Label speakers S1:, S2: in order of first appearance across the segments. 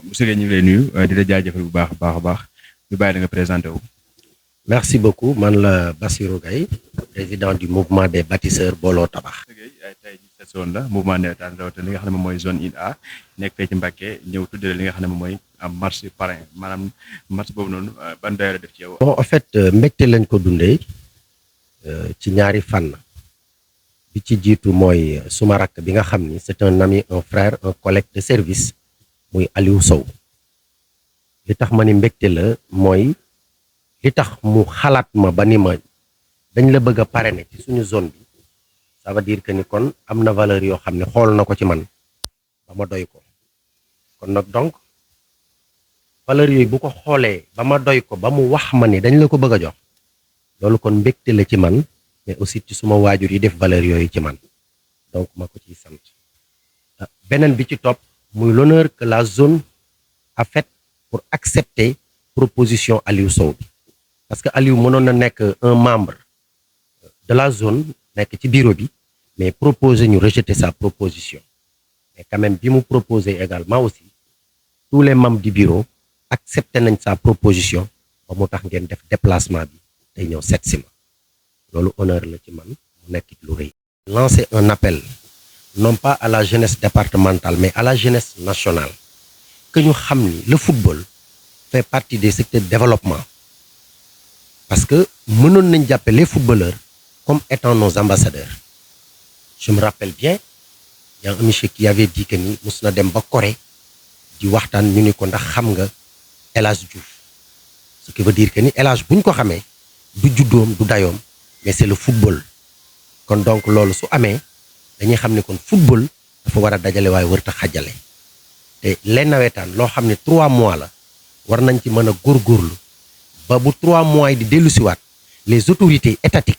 S1: monsieur Guèye ñu ngi lay nuyu di la jaajëfal bu baax a baax a baax ñu bàyyi la nga présenté wu.
S2: Merci beaucoup man la Bassirou Gaye président du mouvement des bâtisseurs Booloo Tabax.
S1: tey ji sa zone la mouvement nawetaan rawatina li nga xam ne moom mooy zone 1A nekk fee ci Mbacké ñëw tuddee li nga xam ne moom mooy am marche parrain maanaam marche boobu noonu ban doy la def ci yow.
S2: bon en fait mbégte lañ ko dundee ci ñaari fànn bi ci jiitu mooy suma rakk bi nga xam ni c'est un ami un frère un collègue de service muy Aliou Sow li tax ma ni mbégte la mooy li tax mu xalaat ma ba ni ma dañ la bëgg a parrainer ci suñu zone bi ça veut dire que ni kon am na valeur yoo xam ne xool na ko ci man ba ma doy ko kon nag donc valeur yooyu bu ko xoolee ba ma doy ko ba mu wax ma ni dañ la ko bëgg a jox loolu kon mbégte la ci man mais aussi ci suma waajur yi def valeur yooyu ci man donc ma ko ciy sant beneen bi ci topp muy l'honneur que la zone a fait pour accepter proposition Aliou Sow bi parce que Aliou mënoon na nekk un membre de la zone nekk ci bureau bi mais proposer ñu rejeter sa proposition mais quand même bi mu proposer également aussi tous les membres du bureau accepté nañ sa proposition ba mu tax ngeen def déplacement bi tey ñëw seet si ma loolu honneur la ci man mu nekk lu rëy. lancer un appel non pas à la jeunesse départementale mais à la jeunesse nationale que ñu xam ni le football fait partie des secteurs de développement parce que mënoon nañ jàppe les footballeurs comme étant nos ambassadeurs. Je me rappelle bien, il y a un monsieur qui avait dit que ni mus na dem ba Corée di waxtaan ñu ni ko ndax xam nga El Hadj Diouf ce qui veut dire que ni El Hadj bu ñu ko xamee du juddoom du dayoom mais c'est le football kon donc loolu su amee dañuy xam ni kon football dafa war a dajale waaye wërta xajale te les nawetaan loo xam ne 3 mois la war nañ ci mën a góorgóorlu ba bu 3 mois yi di dellusiwaat les autorités étatiques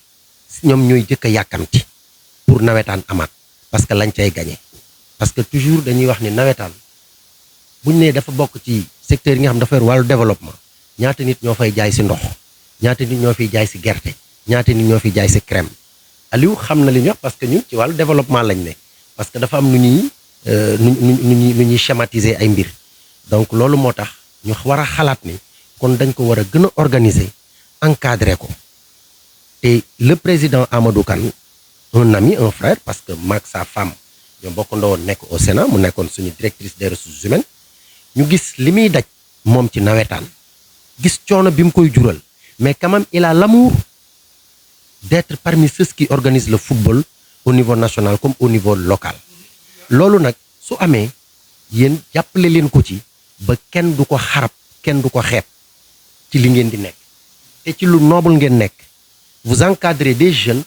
S2: ñoom ñooy jëkk a yàkkamti pour nawetaan amaat parce que lañ cay gagné parce que toujours dañuy wax ni nawetaan buñ nee dafa bokk ci secteur yi nga xam dafa yor wàllu développement ñaata nit ñoo fay jaay si ndox ñaata nit ñoo fiy jaay si gerte ñaata nit ñoo fiy jaay si crème Aliou xam na li ñuy wax parce que ñun ci wàllu développement lañ ne parce que dafa am nu ñuy schématiser ay mbir donc loolu moo tax ñu war a xalaat ni kon dañ ko war a gën a organiser encadrer ko te le président Amadou Kane un ami un frère parce que maag sa femme ñoo bokkandoo woon nekk au Sénat mu nekkoon suñu directrice des ressources humaines ñu gis li muy daj moom ci nawetaan gis coono bi mu koy jural mais quand même il a l'amour d'être parmi ceux qui organisent le football au niveau national comme au niveau local loolu nag su amee yéen jàppale leen ko ci ba kenn du ko xarab kenn du ko xeeb ci li ngeen di nekk te ci lu noble ngeen nekk vous encadrez des jeunes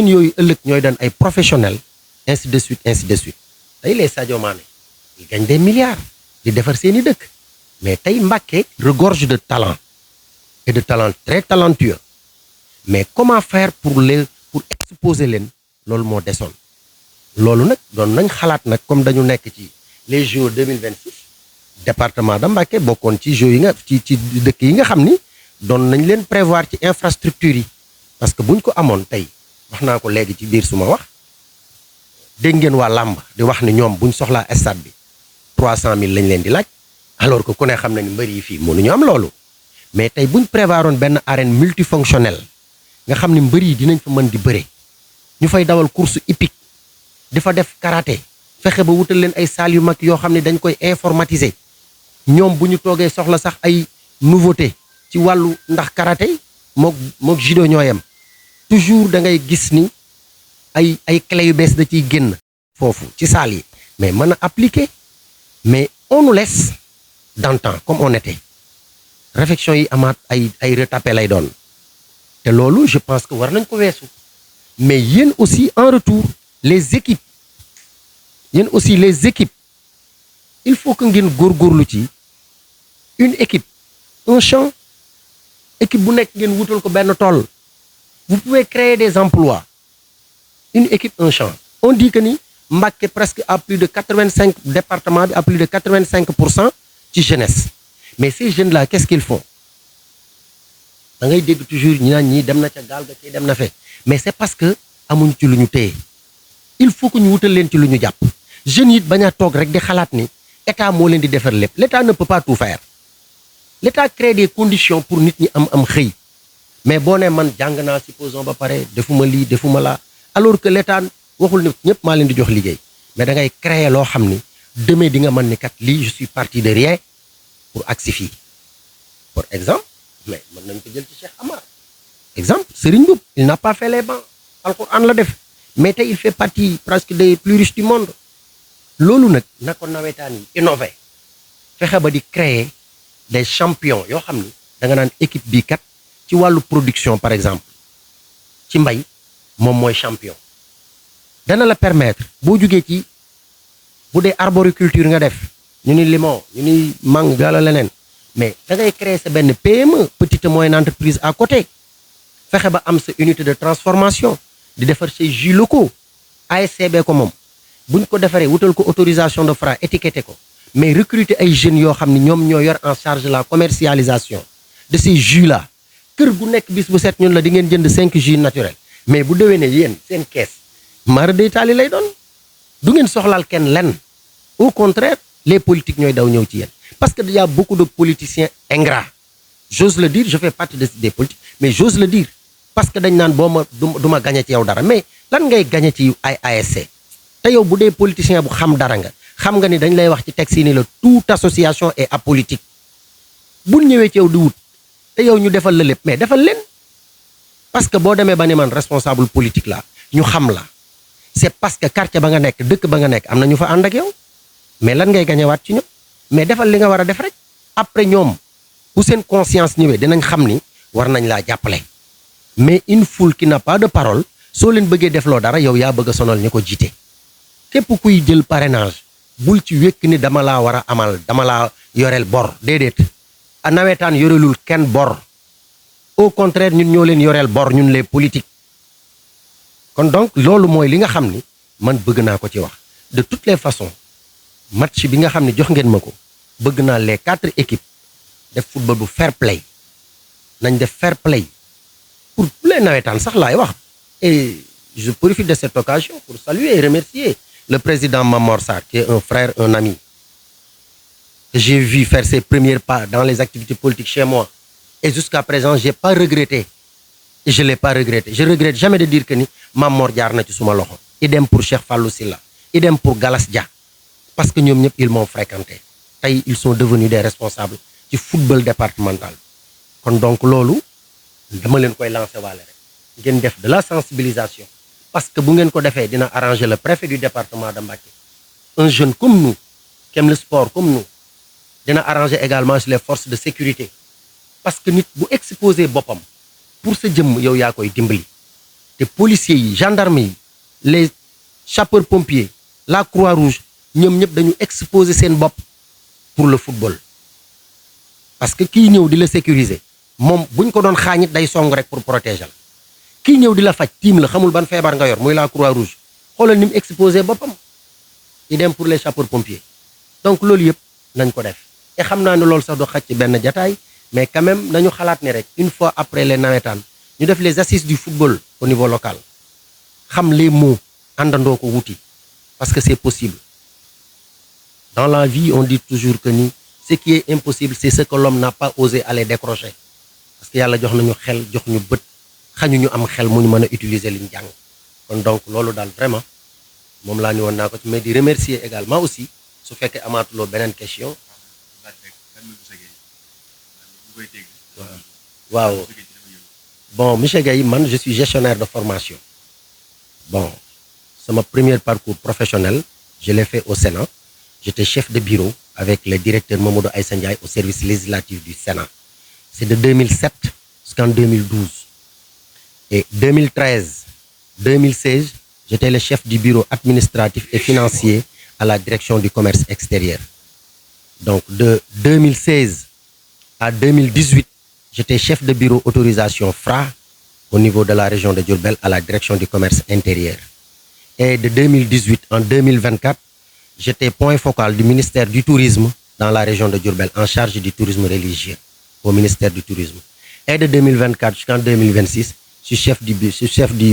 S2: yooyu ëllëg ñooy daan ay professionnels ainsi de suite tey les Sadio Mané ils gagnent des milliards di defar seeni dëkk mais tey Mbacké regorge de talent et de talent très talentueux mais comment faire pour exposer leen loolu moo desoon loolu nag doon nañ xalaat nag comme dañu nekk ci les Jeux 2026 département de Mbacké bokkoon ci Jeux yi nga ci dëkk yi nga xam ni doon nañ leen prévoir ci infrastructure yi parce que buñ ko amoon tey wax naa ko léegi ci biir suma wax dégg ngeen waa làmb di wax ni ñoom buñ soxlaa stade bi 300 000 lañ leen di laaj alors que ku ne xam na ni mbër yi fii mënuñu am loolu mais tey buñ prévoiroon benn arène multifonctionnelle nga xam ni mbër yi dinañ fa mën di bëre ñu fay dawal course hippique di fa def karaté fexe ba wutal leen ay salles yu mag yoo xam ne dañ koy informatiser ñoom bu ñu toogee soxla sax ay nouveauté ci wàllu ndax karaté mook judo ñoo yem toujours da ngay gis ni ay clé yu bees da ciy génn foofu ci salle yi mais mën a appliquer mais on nous laisse dans le temps comme on était réflexion yi amaat ay retapé lay doon te loolu je pense que war nañ ko weesu mais yéen aussi en retour les équipes il faut que ngeen góorgóorlu ci une équipe un champ équipe bu nekk ngeen wutal ko benn tool vous pouvez créer des emplois une équipe un champ on dit que ni Mbacké presque à plus de 85 départements bi à plus de 85% ci jeunesse mais ces jeunes là qu'est-ce qu'ils font da ngay dégg toujours ñi naan ñii dem na ca gaal ga kii dem na fe mais c'est parce que amuñ ci lu ñu téye il faut que ñu wutal leen ci lu ñu jàpp jeunes yi bañ a toog rek di xalaat ni état moo leen di defar lépp l'état ne peut pas tout faire l'état crée des conditions pour nit ñi am xëy mais boo ne man jàng naa supposons ba pare defuma lii defuma laa alors que l'état waxul nit ñëpp maa leen di jox liggéey mais da ngay créer loo xam ni demain di nga mën ni kat lii je suis parti de rien pour agsi fii par exemple mais mën nañ ko jël ci Cheikh Amar exemple Serigne Mboup il n'a pas fait les bancs alxuraan la def mais tey il fait partie presque des plus riches du monde loolu nag na ko nawetaan yi innové fexe ba di créer des champions yoo xam ni da nga naan équipe bii kat ci wàllu production par exemple ci mbay moom mooy champion dana la permettre boo jugee ci bu dee arboriculture nga def ñu ni limon ñu ni mangue wala leneen mais da ngay créer sa benn PME petite et moyenne entreprise à côté fexe ba am sa unité de transformation di defar say jus locaux ASCB ko moom buñ ko defaree wutal ko autorisation de Fra étiqueté ko mais recruter ay jeunes yoo xam ne ñoom ñoo yor en charge la commercialisation de ces jus là kër gu nekk bis bu set ñun la di ngeen jënd 5 jus naturels mais bu déwénee yéen seen kees mara day taali lay doon du ngeen soxlaal kenn lenn au contraire les politiques ñooy daw ñëw ci yéen parce que il y a beaucoup de politiciens ingrats j'ose le dire je fais partie des politiques mais j'ose le dire parce que dañ naan boo ma du ma gagné ci yow dara mais lan ngay gagné ci ay ASC te yow bu dee politicien bu xam dara nga xam nga ni dañ lay wax ci texte yi ni la toute association est apolitique bu ñëwee ci yow di wut te yow ñu defal la lépp mais defal leen parce que boo demee ba ni man responsable politique la ñu xam la c'est parce que quartier ba nga nekk dëkk ba nga nekk am na ñu fa ànd ak yow mais lan ngay gañewaat ci ñoom mais defal li nga war a def rek après ñoom bu seen conscience ñëwee dinañ xam ni war nañ laa jàppale mais une foule qui n'a pas de parole soo leen bëggee defloo dara yow yaa bëgg a sonal ñi ko jiite képp kuy jël parrainage bul ci wékk ni dama laa war a amal dama laa yoreel bor déedéet a nawetaan yorelul kenn bor au contraire ñun ñoo leen yoreel bor ñun les politiques kon donc loolu mooy li nga xam ni man bëgg naa ko ci wax de toutes les façons match bi nga xam ne jox ngeen ma ko bëgg naa les 4 équipes def football bu fair play nañ def fair play pour tous les nawetaan sax laay wax et je profite de cette occasion pour saluer et remercier le président Mamor Sarr qui est un frère un ami que j'ai vu faire ses premiers pas dans les activités politiques chez moi et jusqu'à présent j'ai pas regretté et je l'ai pas regretté je regrette jamais de dire que ni Mamor jaar na ci suma loxo idem pour Cheikh Fallou Silla idem pour Galas Dia parce que ñoom ñëpp ils m'ont fréquenté tey ils sont devenus des responsables ci football départemental kon donc loolu dama leen koy lancer waale rek ngeen def de la sensibilisation parce que bu ngeen ko defee dina arranger le préfet du département de Mbacké un jeune comme nous qui aime le sport comme nous dina arranger également sur les forces de sécurité parce que nit bu exposer boppam pour sa jëmm yow yaa koy dimbali te policiers yi gendarmes yi les sapeurs pompiers la Croix-Rouge ñoom ñëpp dañu exposer seen bopp pour le football parce que kii ñëw di la sécuriser moom buñ ko doon xaañit day song rek pour protéger la kii ñëw di la faj tiim la xamul ban feebar nga yor muy la Croix-Rouge xoolal ni mu exposé boppam idem pour les sapeurs pompiers donc loolu yëpp nañ ko def et xam naa ne loolu sax du xaj ci benn jataay mais quand même nañu xalaat ni rek une fois après les nawetaan ñu def les assises du football au niveau local xam les mots àndandoo ko wuti parce que c'est possible dans la vie on dit toujours que ni ce qui est impossible c'est ce que l'homme n'a pas osé aller décrocher parce que yàlla jox nañu xel jox ñu bët xañu ñu am xel mu ñu mën a utiliser liñ jàng kon donc loolu daal vraiment moom laa ñu woon naa ko ci mais di remercier également aussi su fekkee amaatuloo beneen question waaw bon monsieur Gaye man je suis gestionnaire de formation bon sama premier parcours professionnel je l'ai fait au Sénat j'étais chef de bureau avec le directeur Mamadou Aïssa Ndiaye au service législatif du Sénat c'est de 2007 jusqu'en 2012 et 2013-2016 j'étais le chef du bureau administratif et financier à la direction du commerce extérieur donc de 2016 à 2018 j'étais chef de bureau autorisation Fra au niveau de la région de Diourbel à la direction du commerce intérieur et de 2018 en 2024 j'étais point focal du ministère du tourisme dans la région de Diourbel en charge du tourisme religieux au ministère du tourisme et de 2024 jusqu'en 2026 je suis chef du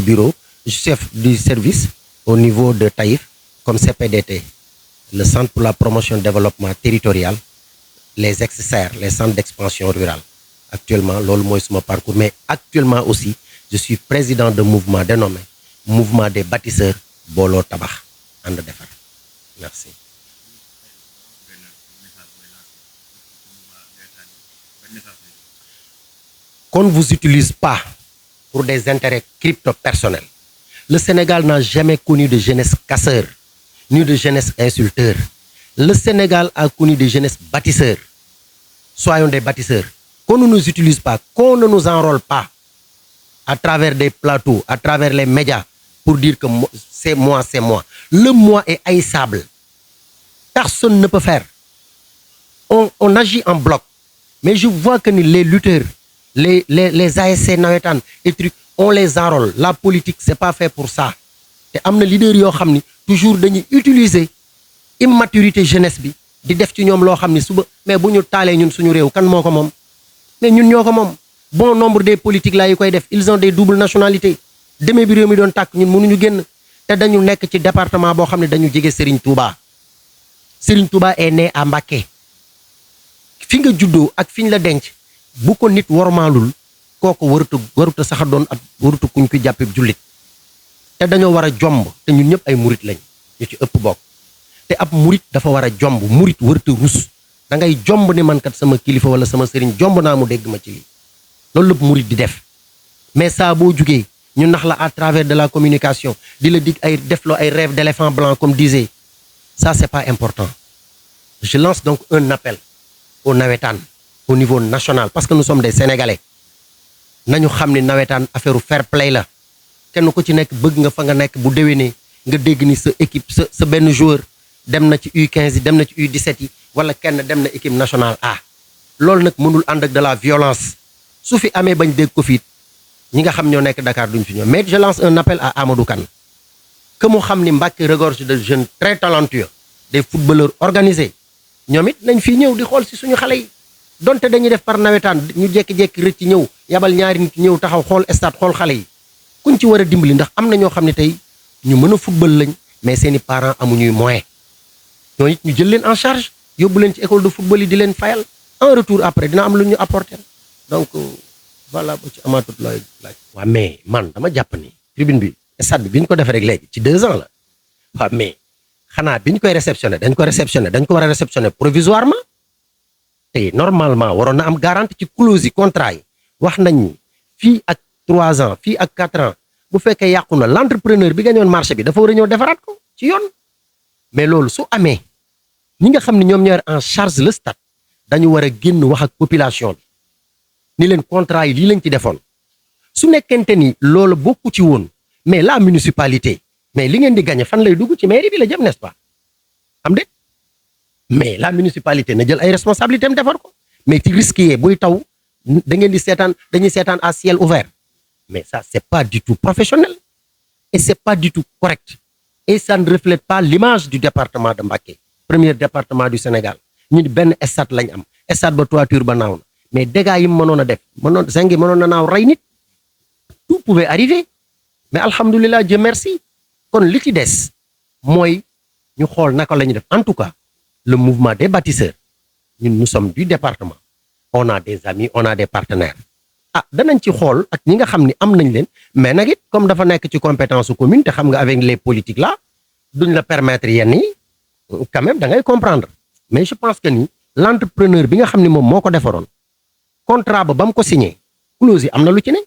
S2: bureau chef du service au niveau de Taïf comme CPDT le Centre pour la promotion du développement territorial, les ex-SER, les centres d'expansion rurale. Actuellement, loolu mooy suma parcours, mais actuellement aussi, je suis président de mouvement dénommé Mouvement des bâtisseurs Booloo Tabax ànd defar. Merci. Qu'on ne vous utilise pas pour des intérêts crypto-personnels. Le Sénégal n'a jamais connu de jeunesse casseur, ni de jeunesse insulteur. Le Sénégal a connu de jeunesse bâtisseur. Soyons des bâtisseurs. Qu'on ne nous utilise pas, qu'on ne nous enrôle pas à travers des plateaux, à travers les médias, pour dire que c'est moi, c'est moi. Le moi est haïssable. Personne ne peut faire. On agit en bloc. Mais je vois que les lutteurs, les ASC nawetaan et trucs, on les enrôle. La politique, c'est pas fait pour ça. Et am na leader yoo xam ni toujours dañuy utiliser immaturité jeunesse bi di def ci ñoom loo xam ni suba mais bu ñu taalee ñun suñu réew kan moo ko moom mais ñun ñoo ko moom. Bon nombre des politiques là yi koy def ils ont des doubles nationalités demee bi réew mi doon tàkk ñun mënuñu génn te dañu nekk ci département boo xam ne dañu jege Serigne Touba. Serigne Touba est né à Mbacké. Fi nga juddoo ak fi ñu la denc bu ko nit wormaalul kooku waruta sax a doon ak waruta kuñ ko jàppee jullit te dañoo war a jomb te ñun ñëpp ay murit lañ ñu ci ëpp bokk te ab murit dafa war a jomb murit waruta rus da ngay jomb ni man kat sama kilifa wala sama sëriñ jomb naa mu dégg ma ci lii loolu lépp murit di def mais saa boo jugee ñu nax la à travers de la communication di la dig ay defloo ay rêve d'éléphant blanc comme disait ça c'est pas important. Je lance donc un appel au nawetaan au niveau national parce que nous sommes des Sénégalais nañu xam ni nawetaan affaire fair play la kenn ku ci nekk bëgg nga fa nga nekk bu déwénee nga dégg ni sa équipe sa benn joueur dem na ci U15 yi dem na ci U17 yi wala kenn dem na équipe nationale A loolu nag mënul ànd ak de la violence su fi amee bañ dégg ko fiit ñi nga xam ñoo nekk Dakar duñ fi ñëw mais je lance un appel à Amadou Kane que mu xam ni Mbacké regorge de jeunes très talentueux des footballeurs organisés ñoom it nañ fii ñëw di xool si suñu xale yi donte dañuy def par nawetaan ñu jékki-jékki rëcc ñëw yabal ñaari nit ñëw taxaw xool stade xool xale yi kuñ ci war a dimbali ndax am na ñoo xam ne tey ñu mën a football lañ mais seeni parents amuñuy moyen ñooñu it ñu jël leen en charge yóbbu leen ci école de football yi di leen fayal en retour après dina am lu ñu apporter donc voilà ba ci amaatut looy laaj. waaw mais man dama jàpp ni tribune bi stade bi ñu ko defee rek léegi ci 2 ans la waaw mais xanaa bi ñu koy réceptionné dañ ko war a réceptionné provisoirement te normalement waroon na am garantie ci clause yi contrat yi wax nañ ni fii ak 3 ans fii ak 4 ans bu fekkee yàqu na l'entrepreneur bi gañoon marché bi dafa war a ñëw defaraat ko ci yoon mais loolu su amee ñi nga xam ne ñoom ñoo en charge le stade dañu war a génn wax ak population bi ni leen contrat yi lii lañ ci defoon su nekkente ni loolu bokku ci woon mais la municipalité mais li ngeen di gagné fan lay dugg ci mairie bi la jëm n'est-ce pas am de mais la municipalité na jël ay responsabilités am defar ko mais ci risque yee buy taw da ngeen di seetaan dañuy seetaan à ciel ouvert mais ça c'est pas du tout professionnel et c'est pas du tout correct et ça ne reflète pas l'image du département de Mbacké premier département du Sénégal ñu ni benn stade lañ am stade ba toiture ba naaw na mais dégâts yi mu mënoon a def zingi mënoon na naaw rey nit tout pouvait arriver mais alhamdulilah Dieu merci kon li ci des mooy ñu xool naka la ñu def en tout cas le mouvement des bâtisseurs ñun nous sommes du département on a des amis on a des partenaires ah danañ ci xool ak ñi nga xam ni am nañ leen mais nag it comme dafa nekk ci compétence commune te xam nga avec les politiques là duñ la permettre yenn yi quand même da ngay comprendre mais je pense que ni l'entrepreneur bi nga xam ni moom moo ko defaroon contrat ba mu ko signé clause yi am na lu ci ne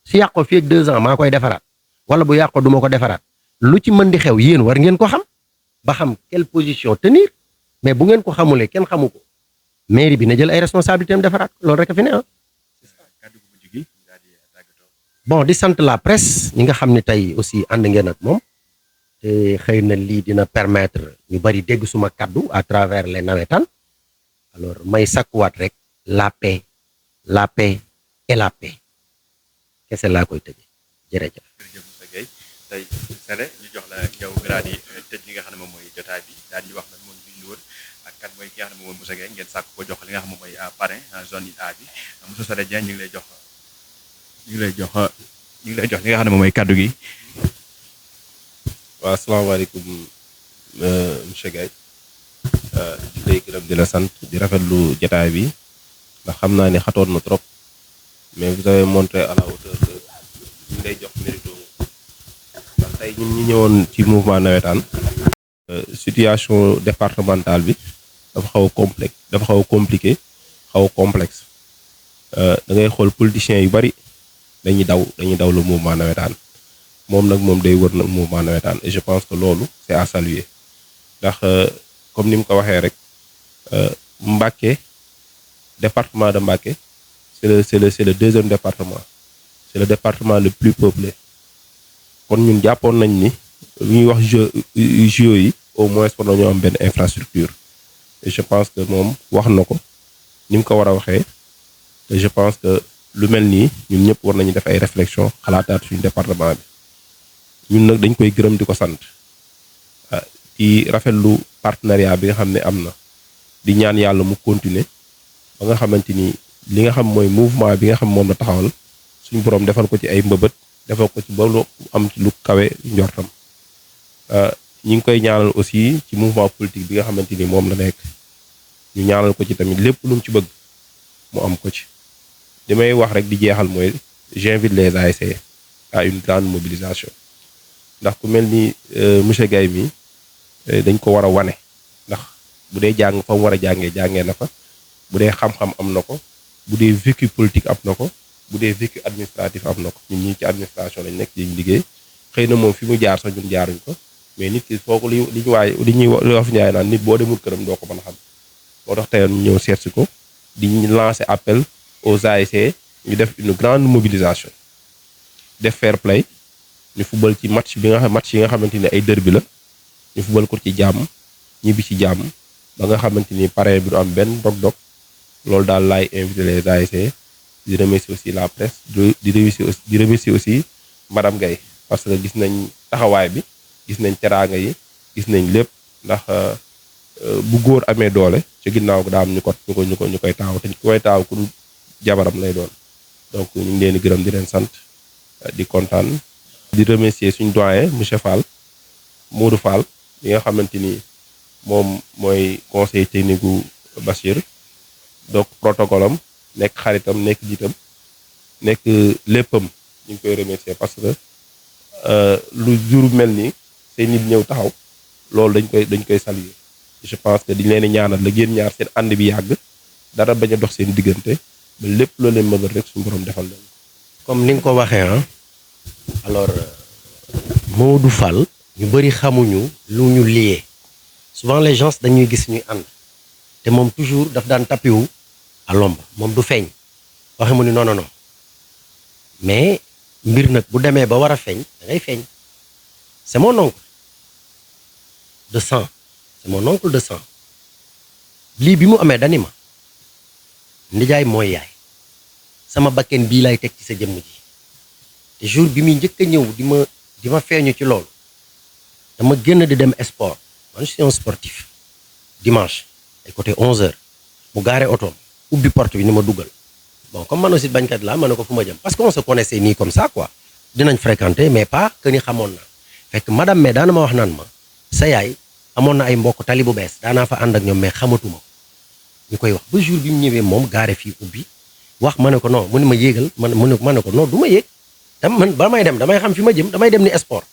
S2: su yàqoo fii ak 2 ans maa koy defaraat wala bu yàqoo du ma ko defaraat lu ci mën di xew yéen war ngeen ko xam ba xam quelle position tenir mais bu ngeen ko xamulee kenn xamu ko mairie bi na jël ay responsabilités am defaraat loolu rek a fi ne ah. bon di sant la presse ñi nga xam ne tey aussi ànd ngeen ak moom te xëy na lii dina permettre ñu bari dégg suma kaddu à travers les nawetaan alors may sakkuwaat rek la paix et la paix kese laa koy tëjee jërëjëf.
S1: jërëjëf Moussa Gueye tey Sélé ñu jox la yow nga daal di tëj li nga xam ne moom mooy jotaay bi daal di wax lan mooy li ñu wër ak kat mooy ki nga xam ne moom mooy Moussa Gueye ngeen sàkk ko jox li nga xam ne moom mooy parrain zone A bi Moussa Sélé Dieng ñu ngi lay jox li nga xam ne moom mooy kaddu gi.
S3: waaw asalaamaaleykum monsieur Gueye di lay gërëm di la sant di rafetlu jataay bi ndax xam naa ne xatoon na trop mais vous avez montré à la hauteur que ñu lay jox mérito ndax tey ñun ñi ñëwoon ci mouvement nawetaan situation départementale bi dafa xaw a complexe dafa xaw a compliqué xaw a complexe da ngay xool politiciens yu bari dañuy daw le mouvement nawetaan moom nag moom day wër na mouvement nawetaan et je pense que loolu c'est à saluer ndax comme ni mu ko waxee rek Mbacké département de Mbacké c'est le deuxième département c'est le département le plus peuplé kon ñun jàppoon nañ ni lu ñuy wax JO yi au moins war nañoo am benn infrastructure et je pense que moom wax na ko ni mu ko war a waxee te je pense que lu mel nii ñun ñëpp war nañu def ay réflexion xalaataat suñu département bi ñun nag dañ koy gërëm di ko sant ci rafetlu partenariat bi nga xam ne am na di ñaan yàlla mu continuer ba nga xamante ni li nga xam mooy mouvement bi nga xam moom la taxawal suñu borom defal ko ci ay mbëbët defal ko ci ba lu am ci lu kawe njortam ñi ngi koy ñaanal aussi ci mouvement politique bi nga xamante ni moom la nekk ñu ñaanal ko ci tamit lépp lu mu ci bëgg mu am ko ci li may wax rek di jeexal mooy j'invite les ASC à une grande mobilisation ndax ku mel ni monsieur Gaye mi dañ ko war a wane ndax bu dee jàng fa mu war a jàngee na fa bu dee xam-xam am na ko bu dee vécu politique am na ko bu dee vécu administratif am na ko ñun ñii ci administration lañ nekk di liggéey xëy na moom fi mu jaar sax ñun jaaruñ ko mais nit ki foo ko li ñuy wax njaay naan nit boo demul këram doo ko mën a xam moo tax tey ñu ñëw seet si ko di lancer appel aux ASC ñu def une grande mobilisation def fair play ñu fubal ci match yi nga xamante ni ay derby la ñu fubal ko ci jàmm ñibbi ci jàmm ba nga xamante ni parrain bi du am benn dog-dog loolu daal laay invité les ASC di remercier aussi la presse di remercier aussi madame Gaye parce que gis nañ taxawaay bi gis nañ teraanga yi gis nañ lépp ndax bu góor amee doole ci ginnaaw daa am ñu koy taaw te ñu koy taaw ku jabaram lay doon donc ñu ngi leen di gërëm di leen sant di kontaan di remercier suñu doyen monsieur Fall Modou Fall bi nga xamante ni moom mooy conseil technique gu Bachir donc protocole am nekk xaritam nekk jiitam nekk léppam ñu ngi koy remercier parce que lu jur mel ni te nit ñëw taxaw loolu dañ koy saluer je pense que diñ leen di ñaanal la ngeen ñaar seen ànd bi yàgg dara bañ a dox seen diggante ba lépp loo leen mëbal rek suñu borom defal leen
S2: comme ni nga ko waxee alors Modou Fall ñu bëri xamuñu lu ñu lié souvent les gens dañuy gis ñuy ànd te moom toujours daf daan tapiwu à l'ombre moom du feeñ waxe mu ni non mais mbir nag bu demee ba war a feeñ da ngay feeñ c'est mon oncle de sang lii bi mu amee dani ma ndijaay mooy yaay sama bakken bii lay teg ci sa jëmm ji te jour bi muy njëkk a ñëw di ma feeñu ci loolu dama génn di dem sport man je suis un sportif dimanche ay côté 11h mu gaare otoom ubbi porte bi ni ma duggal bon comme man aussi bañkat laa ma ne ko fu ma jëm parce que on se connaissait nii comme ça quoi dinañ fréquenter mais pas que ni xamoon na fekk madame mais daana ma wax naan ma sa yaay amoon na ay mbokk tali bu bees daanaa fa ànd ak ñoom mais xamatuma ko ñu koy wax ba jour bi mu ñëwee moom gaare fii ubbi wax ma ne ko non mu ne ma yéegal ma ne ko non du ma yéeg tam man ba may dem damay xam fi ma jëm damay dem ni sport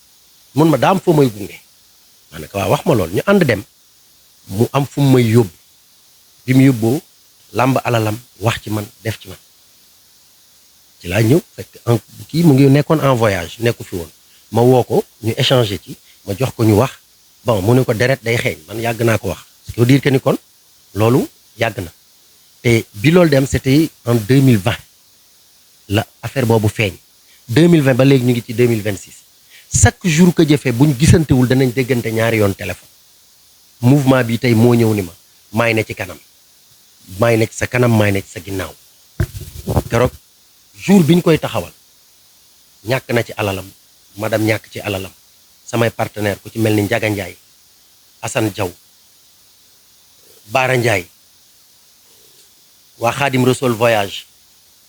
S2: mun ma daam foo may gunge ma ne ko waaw wax ma lool ñu ànd dem mu am fu mu may yóbbu bi mu yóbboo làmb alalam wax ci man def ci man ci laa ñëw fekk kii mu ngi nekkoon en voyage nekku fi woon ma woo ko ñu échanger ci ma jox ko ñu wax bon mu ne ko deret day xeeñ man yàgg naa ko wax ce qui veut dire que ni kon loolu yàgg na te bi loolu dem c'était en 2020 la affaire boobu feeñ 2020 ba léegi ñu ngi ci 2026 chaque jour que jëfee buñ gisantewul danañ déggante ñaari yoon téléphone mouvement bi tey moo ñëw ni ma maay ne ci kanam maay ne ci sa kanam maay ne ci sa ginnaaw keroog jour biñ koy taxawal ñàkk na ci alalam madame ñàkk ci alalam samay partenaire ku ci mel ni Njaga Njaay Assane Diaw Baara Njaay waa Xaadim Rassoul voyage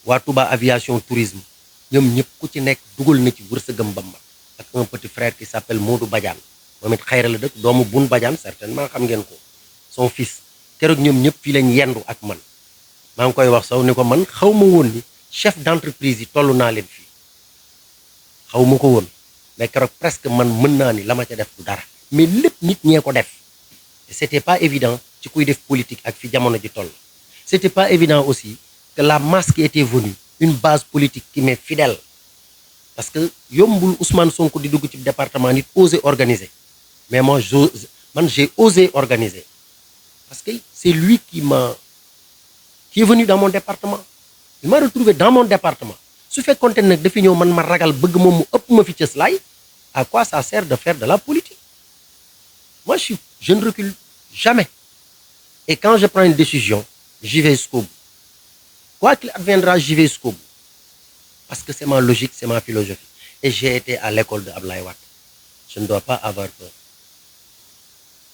S2: waa Touba aviation tourisme ñoom ñëpp ku ci nekk dugal na ci wërsëgam ba mat ak un petit frère qui s'appelle Modou Badiane moom it xayra la dëkk doomu Bun Badiane certainement xam ngeen ko son fils keroog ñoom ñëpp fii lañ yendu ak man maa ngi koy wax Sow ni ko man xaw ma woon ni chef d'entreprise yi toll naa leen fii xaw ma ko woon mais keroog presque man mën naa ni la ma ca def du dara mais lépp nit ñee ko def et c'était pas évident ci kuy def politique ak fi jamono ji toll c'était pas évident aussi que la masse qui était venue une base politique qui m'est fidèle parce que yombul Ousmane Sonko di dugg ci département nit osé organiser mais moi j'ai osé organiser parce que c'est lui qui est venu dans mon département il m'a retrouvé dans mon département su fekkoonte nag dafi ñëw man ma ragal bëgg moom mu ëpp ma fi cëslaay à quoi ça sert de faire de la politique moi je ne recule jamais et quand je prends une décision j'y vais jusqu'au bout quoi qu'il adviendra j'y vais jusqu'au bout parce que c'est ma logique c'est ma philosophie et j'ai été à l'école de Ablaye Wade je ne dois pas avoir peur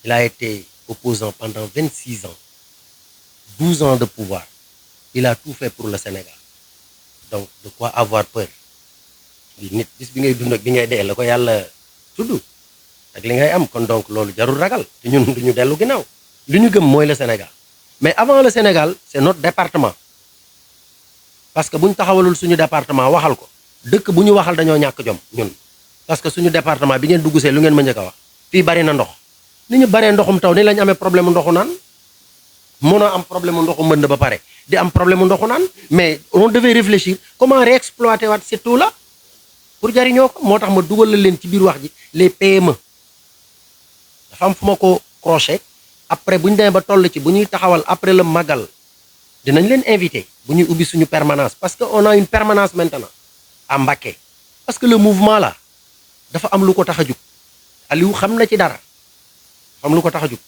S2: il a été opposant pendant 26 ans 12 ans de pouvoir il a tout fait pour le Sénégal donc de quoi avoir peur di nit bis bi ngay dund ak bi ngay dee la ko yàlla tudd ak li ngay am kon donc loolu jarul ragal te ñun duñu dellu ginnaaw li ñu gëm mooy le Sénégal mais avant le Sénégal c'est notre département parce que bu ñu taxawalul suñu département waxal ko dëkk bu ñu waxal dañoo ñàkk jom ñun parce que suñu département bi ngeen dugg see lu ngeen ma njëkk a wax fii bari na ndox ni ñu baree ndoxum taw ni lañ amee problème ndoxu naan mënoo am problème ndoxu mbënd ba pare di am problème ndoxu naan mais on devait réfléchir comment réexploiter waat cette eau là pour jariñoo ko moo tax ma dugal la leen ci biir wax ji les PME dafa am fu ma ko crochet après bu ñu demee ba toll ci bu ñuy taxawal après le magal dinañ leen invité bu ñuy ubbi suñu permanence parce que on a une permanence maintenant à Mbacké parce que le mouvement là dafa am lu ko tax a jug Aliou xam na ci dara dafa am lu ko tax a jug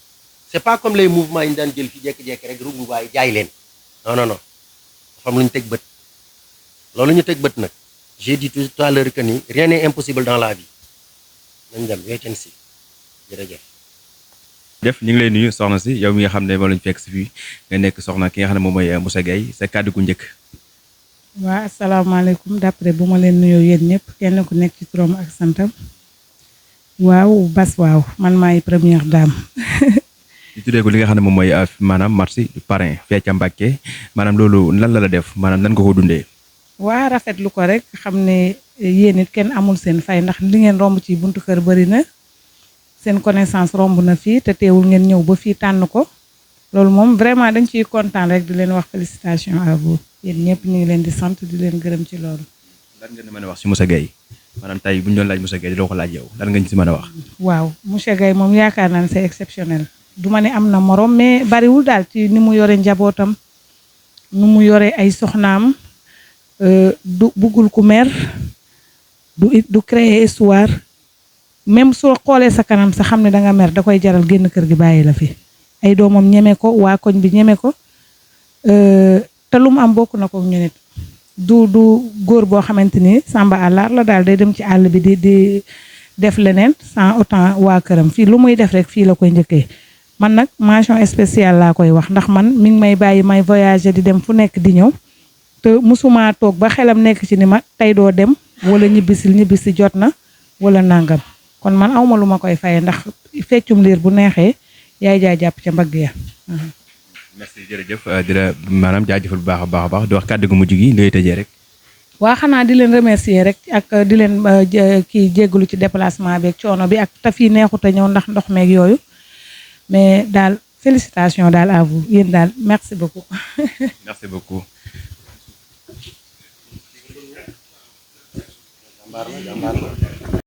S2: c'est pas comme les mouvements yi ñu daan jël fi jekki-jekki rek rugu waay jaay leen non non non dafa am lu ñu teg bët loolu ñu teg bët nag j'ai dit tout à l'heure que ni rien n'est impossible dans la vie nañ dem weeten si jërëjëf
S1: def ñu ngi lay nuyu soxna si yow mi nga xam ne moom lañu fekk si fii nga nekk soxna ki nga xam ne moom mooy Moussa Gueye sa kàddu gu njëkk.
S4: waa asalaamaaleykum d'après bu ma leen nuyoo yéen ñëpp kenn ku nekk ci turam ak santam waaw Bas waaw man maay première dame.
S1: ñu tuddee ko li nga xam ne moom mooy maanaam marché du parrain fee ca Mbacké maanaam loolu lan la def maanaam nan nga ko dundee.
S4: waa rafetlu ko rek xam ne yéen it kenn amul seen fay ndax li ngeen romb ci buntu kër bari na. seen connaissance romb na fii te teewul ngeen ñëw ba fii tànn ko loolu moom vraiment dañ ciy kontaan rek di leen wax félicitations à vous yéen ñëpp ñu ngi leen di sant di leen gërëm ci loolu.
S1: lan ngeen mën a wax ci Moussa Gueye maanaam tey bu ñu doon laaj Moussa Gueye di la ko laaj yow lan nga ñu ci mën a wax.
S4: waaw monsieur Gueye moom yaakaar naa ne c'est exceptionnel du ma ne am na morom mais bariwul daal ci ni mu yore njabootam nu mu yore ay soxnaam du buggul ku mer du créer histoire. même soo xoolee sa kanam sa xam ne da nga mer da koy jaral génn kër gi bàyyi la fi ay doomam ñeme ko waa koñ bi ñeme ko te lu mu am bokk na ko ñu nit du góor boo xamante ni samba àllar la daal day dem ci àll bi di def leneen sans autant waa këram fii lu muy def rek fii la koy njëkkee man nag mention spéciale laa koy wax ndax man mi ngi may bàyyi may voyager di dem fu nekk di ñëw te musuma toog ba xelam nekk ci ni ma tey doo dem wala ñibbisi jot na wala nangam kon man awma lu ma koy faye ndax feccum liir bu neexee yaay jaay jàpp ca mbagg ya.
S1: merci jërëjëf di la maanaam jaajëfal bu baax a baax di wax kàddu gu mujj gi looy tëjee rek.
S4: waa xanaa di leen remercier rek ak di leen kii jéggalu ci déplacement bi ak coono bi ak taf yi neexut a ñëw ndax ndox meeg yooyu mais daal félicitations daal à vous yéen daal merci beaucoup.
S1: merci beaucoup.